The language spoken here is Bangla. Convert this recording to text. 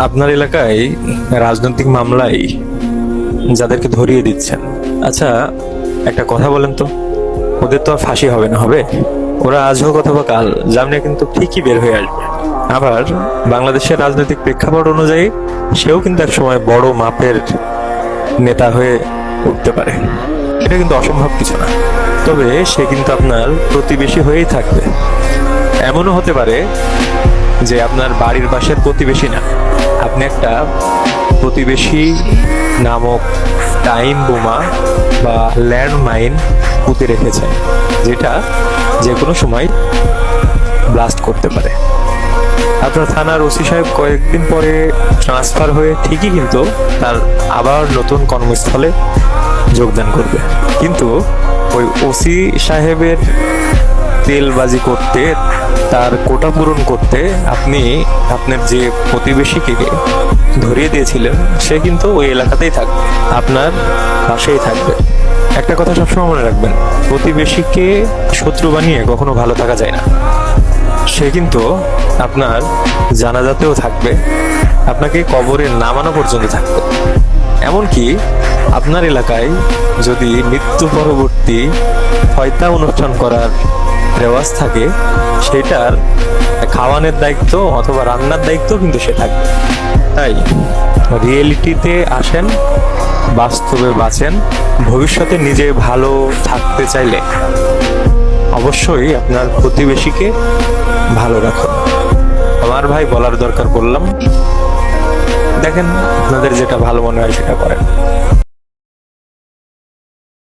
আপনার এলাকায় রাজনৈতিক মামলায় যাদেরকে ধরিয়ে দিচ্ছেন, আচ্ছা একটা কথা বলেন তো, ওদের তো আর ফাঁসি হবে না, হবে? ওরা আজ হোক অথবা কাল জামিনে কিন্তু ঠিকই বের হয়ে আসবে। আবার বাংলাদেশের রাজনৈতিক প্রেক্ষাপট অনুযায়ী সেও কিন্তু এক সময় বড় মাপের নেতা হয়ে উঠতে পারে। এটা কিন্তু অসম্ভব কিছু না। তবে সে কিন্তু আপনার প্রতিবেশী হয়েই থাকবে। এমনও হতে পারে যে আপনার বাড়ির পাশের প্রতিবেশী না, আপনি একটা প্রতিবেশী নামক টাইম বোমা বা ল্যান্ডমাইন পুঁতে রেখেছেন, যেটা যে কোনো সময় ব্লাস্ট করতে পারে। আপনার থানার ওসি সাহেব কয়েকদিন পরে ট্রান্সফার হয়ে ঠিকই কিন্তু তার আবার নতুন কর্মস্থলে যোগদান করবে, কিন্তু ওই ওসি সাহেবের তেলবাজি করতে, তার কোটা পূরণ করতে আপনি আপনার যে প্রতিবেশীকে ধরিয়ে দিয়েছিলেন সে কিন্তু ওই এলাকাতেই থাকবে, আপনার পাশেই থাকবে। একটা কথা সবসময় মনে রাখবেন, প্রতিবেশীকে শত্রু বানিয়ে কখনো ভালো থাকা যায় না। সে কিন্তু আপনার জানাজাতেও থাকবে, আপনাকে কবরে নামানো পর্যন্ত থাকবে। এমনকি আপনার এলাকায় যদি মৃত্যু পরবর্তী হয়তা অনুষ্ঠান করার রেওয়াজ থাকে, সেটার খাওয়ানোর দায়িত্ব অথবা রান্নার দায়িত্ব কিন্তু সে থাকবে। তাই রিয়েলিটিতে আসেন, বাস্তবে বাঁচেন। ভবিষ্যতে নিজে ভালো থাকতে চাইলে অবশ্যই আপনার প্রতিবেশীকে ভালো রাখুন। আমার ভাই বলার দরকার বললাম। দেখেন আপনাদের যেটা ভালো মনে হয় সেটা করেন।